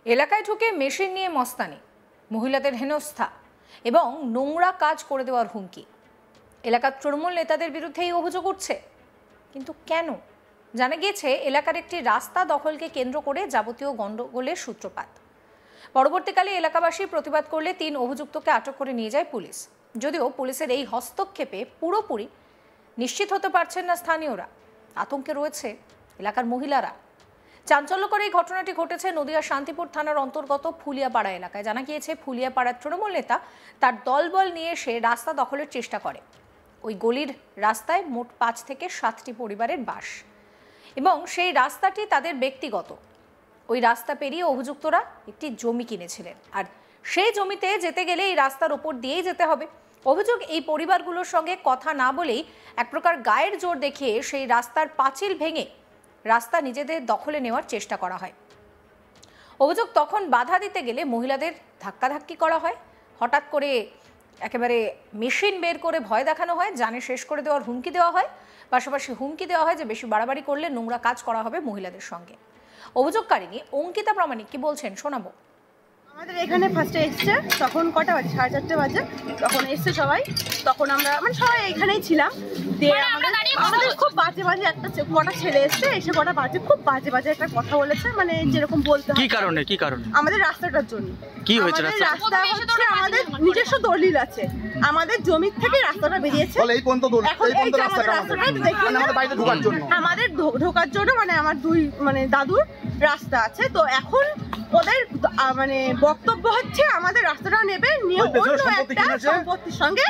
এলাকায় ঢুকে মেশিন নিয়ে মস্তানি, মহিলাদের হেনস্থা এবং নোংরা কাজ করে দেওয়ার হুমকি। এলাকার তৃণমূল নেতাদের বিরুদ্ধে এই অভিযোগ উঠছে, কিন্তু কেন? জানা গিয়েছে এলাকার একটি রাস্তা দখলকে কেন্দ্র করে যাবতীয় গণ্ডগোলের সূত্রপাত। পরবর্তীকালে এলাকাবাসী প্রতিবাদ করলে 3 অভিযুক্তকে আটক করে নিয়ে যায় পুলিশ। যদিও পুলিশের এই হস্তক্ষেপে পুরোপুরি নিশ্চিত হতে পারছেন না স্থানীয়রা। আতঙ্কে রয়েছে এলাকার মহিলারা। চাঞ্চল্যকর এই ঘটনাটি ঘটেছে নদিয়া শান্তিপুর থানার অন্তর্গত ফুলিয়াপাড়া এলাকায়। জানা গিয়েছে ফুলিয়াপাড়ার তৃণমূল নেতা তার দলবল নিয়ে এসে রাস্তা দখলের চেষ্টা করে। ওই গলির রাস্তায় মোট 5 থেকে 7টি পরিবারের বাস এবং সেই রাস্তাটি তাদের ব্যক্তিগত। ওই রাস্তা পেরিয়ে অভিযুক্তরা একটি জমি কিনেছিলেন, আর সেই জমিতে যেতে গেলে এই রাস্তার ওপর দিয়েই যেতে হবে। অভিযোগ, এই পরিবারগুলোর সঙ্গে কথা না বলেই এক প্রকার গায়ের জোর দেখিয়ে সেই রাস্তার পাঁচিল ভেঙে রাস্তা নিজেদের দখলে নেওয়ার চেষ্টা করা হয়। অভিযোগ, তখন বাধা দিতে গেলে মহিলাদের ধাক্কাধাক্কি করা হয়। হঠাৎ করে একেবারে মেশিন বের করে ভয় দেখানো হয়, জানে শেষ করে দেওয়ার হুমকি দেওয়া হয়। পাশাপাশি হুমকি দেওয়া হয় যে বেশি বাড়াবাড়ি করলে নোংরা কাজ করা হবে মহিলাদের সঙ্গে। অভিযোগকারিনী অঙ্কিতা প্রামাণিক কি বলছেন শোনাবো। আমাদের এখানে ফার্স্টে এসছে, তখন কটা বাজে, 4:30 বাজে। তখন এসছে সবাই, তখন আমরা সবাই এখানেই ছিলাম। আমাদের খুব বাজে একটা কটা ছেলে এসছে, এসে কটা খুব বাজে একটা কথা বলেছে, যেরকম বলতে হয়। কি কারণে? আমাদের রাস্তাটার জন্য। কি হয়েছে? রাস্তা হচ্ছে আমাদের নিজস্ব দলিল আছে, আমাদের জমি থেকে রাস্তাটা বেরিয়েছে। আমাদের ঢোকার জন্য আমার 2 দাদুর রাস্তা আছে। তো এখন ওদের বক্তব্য হচ্ছে আমাদের রাস্তাটা নেবে, নিয়ে অন্য একটা সম্পত্তির সঙ্গে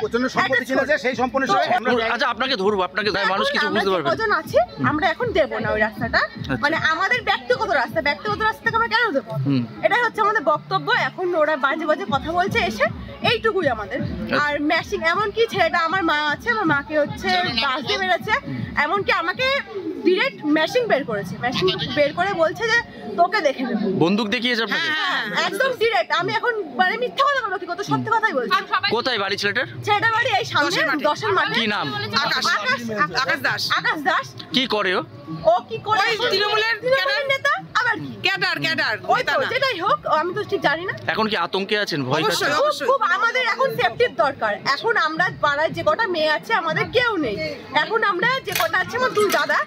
আচ্ছা, আপনাকে ধরবো, আপনাকে মানুষ কিছু বুঝতে পারবে কজন আছে, আমরা এখন দেব না ওই রাস্তাটা। আমাদের ব্যক্তিগত রাস্তা থেকে আমরা কেন দেবো? এটাই হচ্ছে আমাদের বক্তব্য। এখন ওরা বাজে কথা বলছে এসে, এইটুকুই আমাদের। আর ম্যাশিং, এমনকি ছেলেটা, আমার মা আছে, আমার মাকে হচ্ছে বাস দিয়ে বেড়েছে, এমনকি আমাকে ডিরেক্ট ম্যাশিং বের করেছে। ম্যাশিং বের করে বলছে যে তোকে দেখে নেবো। বন্দুক দেখিয়েছে আপনাকে? একদম ডিরেক্ট। আমি এখন মিথ্যা কথা বলবো কি, কত সত্যি কথাই বলছি। কোথায় বাড়ি ছেলেটার? ছেলেটার বাড়ি এই সামনে 10-এর মাঠে। কি নাম? আকাশ দাস। কি করে ও কি করে? তৃণমূলের নেতা। আবার ক্যাডার ওই তো, যেটাই হোক, আমি তো ঠিক জানি না। এখন কি আতঙ্কে আছেন? ভয় পাচ্ছেন? খুব। আমাদের এখন সেফটির দরকার। এখন আমরা পাড়ায় যে কটা মেয়ে আছে, আমাদের কেউ নেই। এখন আমরা যে কটা আছে, আমার 2 দাদা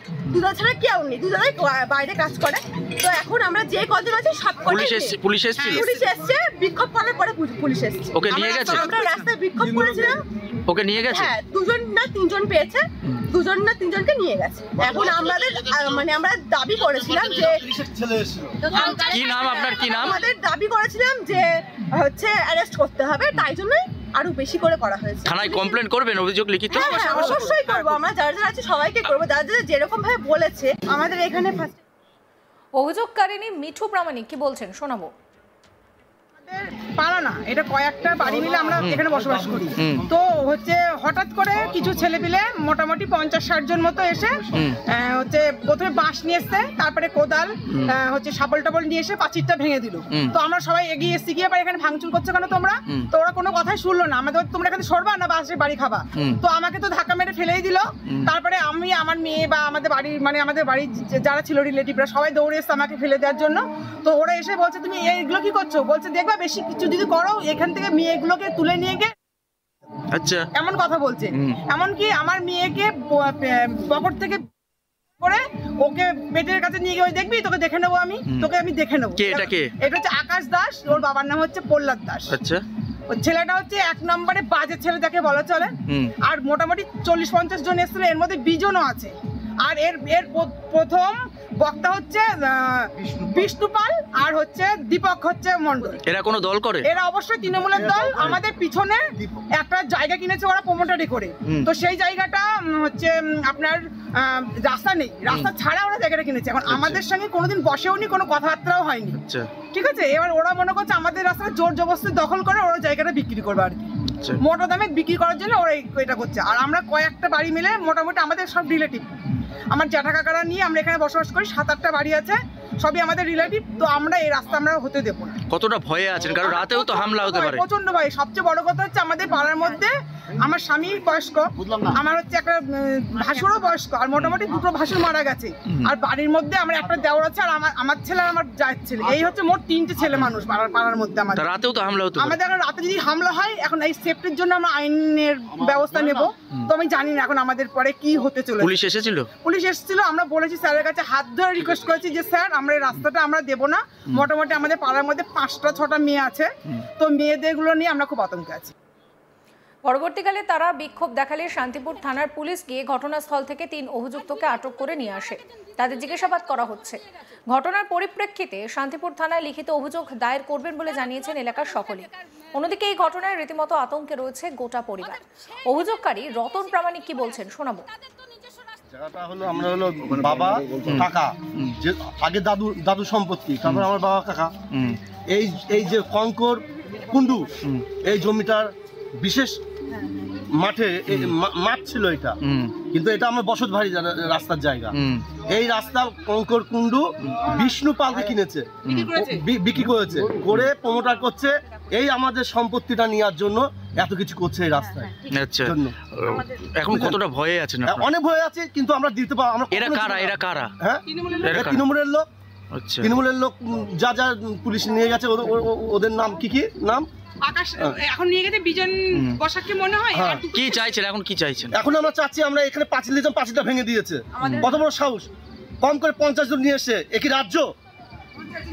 ছাড়া কেউ নেই। 2 দাদাই বাইরে কাজ করে। তো এখন আমরা যে কজন আছে সব পুলিশ এসেছে, বিক্ষোভ করার পরে পুলিশ এসেছে। ওকে নিয়ে গেছে? আমরা রাস্তায় বিক্ষোভ করেছিলাম, ওকে নিয়ে গেছে। হ্যাঁ, 2জন না 3জন পেয়েছে, 2জন না 3জনকে নিয়ে গেছে। এখন আমাদের আমরা দাবি করেছিলাম যে, কি নাম আপনার? কি নাম? আমাদের দাবি করেছিলাম যে হচ্ছে অ্যারেস্ট করতে হবে, তাই জন্যই আরো বেশি করে করা হয়েছে। থানায় কমপ্লেন করবেন? অভিযোগ লিখিত? হ্যাঁ, অবশ্যই করবো। আমরা যারা আছে সবাইকে করবো, যারা যেরকম ভাবে বলেছে। আমাদের এখানে অভিযোগকারিনী মিঠু প্রামাণিক কি বলছেন শোনাবো। পাড়া না, এটা কয়েকটা বাড়ি মিলে আমরা এখানে বসবাস করি। তো হচ্ছে হঠাৎ করে কিছু ছেলে পিলে মোটামুটি 50-60 জন মতো এসে হচ্ছে প্রথমে বাঁশ নিয়ে এসছে, তারপরে কোদাল, হচ্ছে শাবল টাবল নিয়ে এসে পাঁচিরটা ভেঙে দিল। তো আমরা সবাই এগিয়ে এসছি, গিয়ে এখানে ভাঙচুর করছো কেন তোমরা? তো ওরা কোনো কথাই শুনলো না। আমাদের, তোমরা এখানে সরবা না বাসের বাড়ি খাবা? তো আমাকে তো ধাক্কা মেরে ফেলেই দিল। তারপরে আমি, আমার মেয়ে বা আমাদের বাড়ির যারা ছিল রিলেটিভরা, সবাই দৌড়ে এসছে আমাকে ফেলে দেওয়ার জন্য। তো ওরা এসে বলছে তুমি এইগুলো কি করছো? বলছে দেখবা বেশি কিছু যদি করো, এখান থেকে মেয়েগুলোকে তুলে নিয়ে গিয়ে, আচ্ছা, এমন কথা বলছে। এমনকি আমার মেয়েকে পকেট থেকে করে ওকে পেটের কাছে নিয়ে গিয়ে, দেখবি তোকে দেখে নেবো, তোকে আমি দেখে নেবো। এটা হচ্ছে আকাশ দাস, ওর বাবার নাম হচ্ছে প্রহ্লাদ দাস। আচ্ছা, ছেলেটা হচ্ছে 1 নম্বরে বাজে ছেলে যাকে বলা চলে। আর মোটামুটি 40-50 জন এসেছিল, এর মধ্যে 20 জনও আছে। আর এর প্রথম বক্তা হচ্ছে বিষ্ণুপাল, আর হচ্ছে দীপক হচ্ছে মন্ডল। এরা কোনো দল করে? এরা অবশ্যই তৃণমূলের দল। আমাদের পিছনে একটা জায়গা কিনেছে ওরা প্রমোটারি করে। তো সেই জায়গাটা হচ্ছে আপনার রাস্তা নেই, রাস্তা ছাড়া ওরা জায়গাটা কিনেছে। এখন আমাদের সঙ্গে কোনোদিন বসেও নি, কোনো কথাবার্তাও হয়নি। ঠিক আছে, এবার ওরা মনে করছে আমাদের রাস্তাটা জোর জবরদস্তি দখল করে ওরা জায়গাটা বিক্রি করবে আর কি, মোটা দামে বিক্রি করার জন্য ওরা এটা করছে। আর আমরা কয়েকটা বাড়ি মিলে, মোটামুটি আমাদের সব রিলেটিভ, আমার জ্যাঠা কাকারা নিয়ে আমরা এখানে বসবাস করি। 7-8টা বাড়ি আছে, সবই আমাদের রিলেটিভ। তো আমরা এই রাস্তা আমরা হতে দেবো না। কতটা ভয়ে আছেন, কারণ রাতেও তো হামলা হতে পারে। প্রচন্ড ভয়। সবচেয়ে বড় কথা হচ্ছে আমাদের পাড়ার মধ্যে আমার স্বামী বয়স্ক, আমার হচ্ছে একটা ভাসুরও বয়স্ক, আর মোটামুটি দুটো ভাসুর মারা গেছে। আর বাড়ির মধ্যে আমার একটা দেওর আছে, আর আমার ছেলে আর আমার জায়ের ছেলে, এই হচ্ছে মোট 3টে ছেলে মানুষ পাড়ার মধ্যে আমাদের। রাতেও তো হামলা হতে পারে। আমাদের রাতে যদি হামলা হয়, এখন এই সেফটির জন্য আমরা আইনের ব্যবস্থা নেব। তো আমি জানি না এখন আমাদের পরে কি হতে চলেছে। পুলিশ এসেছিল? পুলিশ এসেছিল, আমরা বলেছি স্যারের কাছে হাত ধরে রিকোয়েস্ট করেছি যে স্যার আমরা এই রাস্তাটা আমরা দেবো না। মোটামুটি আমাদের পাড়ার মধ্যে 5টা-6টা মেয়ে আছে, তো মেয়েদেরগুলো নিয়ে আমরা খুব আতঙ্কে আছি। পরবর্তীকালে তারা বিক্ষোভ দেখালে শান্তিপুর থানার পুলিশ গিয়ে ঘটনাস্থল থেকে 3 অভিযুক্তকে আটক করে নিয়ে আসে। তাদের জিজ্ঞাসাবাদ করা হচ্ছে। ঘটনার পরিপ্রেক্ষিতে শান্তিপুর থানায় লিখিত অভিযোগ দায়ের করবেন বলে জানিয়েছেন এলাকার সকলে। অন্যদিকে এই ঘটনায় রীতিমতো আতঙ্কে রয়েছে গোটা পরিবার। অভিযোগকারী রতন প্রামাণিক কি বলছেন শোনাবো। জায়গাটা হলো আমরা হলো বাবা কাকা, যে আগে দাদু সম্পত্তি, তারপর আমার বাবা কাকা। এই যে কঙ্কর কুন্ডু, এই জমিটার বিশেষ মাঠে মাঠ ছিল এটা, কিন্তু এটা আমার বসত বাড়ি রাস্তার জায়গা। এই রাস্তা কঙ্কর কুন্ডু বিষ্ণু পালকে কিনেছে, বিক্রি করেছে, করে প্রমোটার করছে। এই আমাদের সম্পত্তিটা নেওয়ার জন্য এত কিছু করছে এই রাস্তায়। আচ্ছা, এখন কতটা ভয়ে আছেন? অনেক ভয়ে আছে, কিন্তু আমরা দিতে পারবো। আমরা এরা কারা? হ্যাঁ, তৃণমূলের লোক। আচ্ছা, তৃণমূলের লোক যা পুলিশ নিয়ে গেছে, ওদের নাম কি নাম আকাশ এখন নিয়ে গেছে বিজন বসাককে মনে হয়। কি চাইছেন এখন? কি চাইছেন এখন? আমরা চাচ্ছি, আমরা এখানে পাঁচিল দিয়েছিলাম, পাঁচিলটা ভেঙে দিয়েছে। কত বড় সাহস! কম করে 50 জন নিয়ে এসে, একই রাজ্য,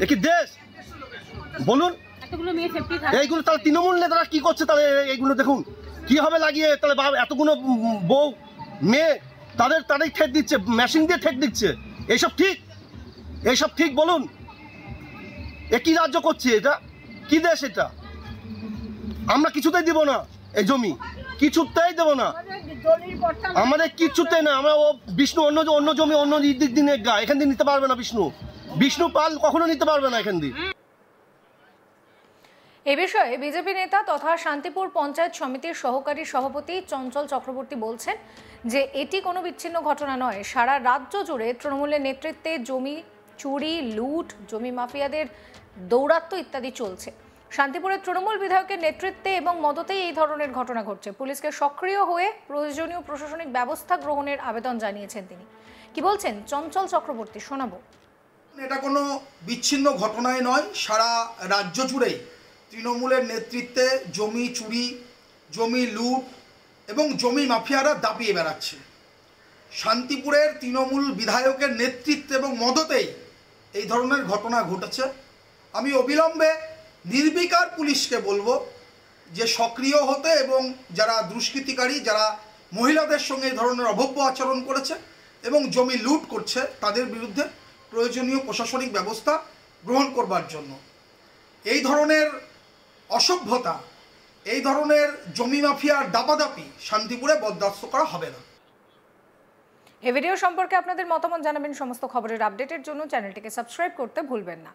একই দেশ, বলুন। এইগুলো তাহলে তৃণমূল নেতারা কি করছে? তাহলে এইগুলো দেখুন কি হবে লাগিয়ে। তাহলে এতগুলো বউ মেয়ে তাদের ঠেক দিচ্ছে, মেশিন দিয়ে ঠেক দিচ্ছে। এইসব ঠিক বলুন? একই রাজ্য করছে, এটা কি দেশ? এটা আমরা কিছুতেই দিব না, এই জমি কিছুতেই দেবো না, আমাদের কিছুতেই না। আমরা বিষ্ণু অন্য জমি অন্য দিক দিনে গা এখান দিয়ে নিতে পারবে না। বিষ্ণু পাল কখনো নিতে পারবে না এখান দিয়ে। এ বিষয়ে বিজেপি নেতা তথা শান্তিপুর পঞ্চায়েত সমিতির সহকারী সভাপতি চঞ্চল চক্রবর্তী বলছেন যে এটি কোনো বিচ্ছিন্ন ঘটনা নয়। সারা রাজ্য জুড়ে তৃণমূলের নেতৃত্বে জমি চুরি, লুট, জমি মাফিয়াদের দৌরাত্ম্য ইত্যাদি চলছে। শান্তিপুরের তৃণমূল বিধায়কের নেতৃত্বে এবং মদতেই এই ধরনের ঘটনা ঘটছে। পুলিশকে সক্রিয় হয়ে প্রয়োজনীয় প্রশাসনিক ব্যবস্থা গ্রহণের আবেদন জানিয়েছেন তিনি। কি বলছেন চঞ্চল চক্রবর্তী শোনাবো। এটা কোনো বিচ্ছিন্ন ঘটনাই নয়। সারা রাজ্য জুড়েই তৃণমূলের নেতৃত্বে জমি চুরি, জমি লুট এবং জমি মাফিয়ারা দাপিয়ে বেড়াচ্ছে। শান্তিপুরের তৃণমূল বিধায়কের নেতৃত্বে এবং মদতেই এই ধরনের ঘটনা ঘটেছে। আমি অবিলম্বে নির্বিকার পুলিশকে বলবো যে সক্রিয় হতে, এবং যারা দুষ্কৃতিকারী, যারা মহিলাদের সঙ্গে এই ধরনের অভব্য আচরণ করেছে এবং জমি লুট করছে, তাদের বিরুদ্ধে প্রয়োজনীয় প্রশাসনিক ব্যবস্থা গ্রহণ করবার জন্য। এই ধরনের অসভ্যতা, এই ধরনের জমি মাফিয়ার দাপাদাপি শান্তিপুরে বরদাস্ত করা হবে না। এই ভিডিও সম্পর্কে আপনাদের মতামত জানাবেন। সমস্ত খবরের আপডেটের জন্য চ্যানেলটিকে সাবস্ক্রাইব করতে ভুলবেন না।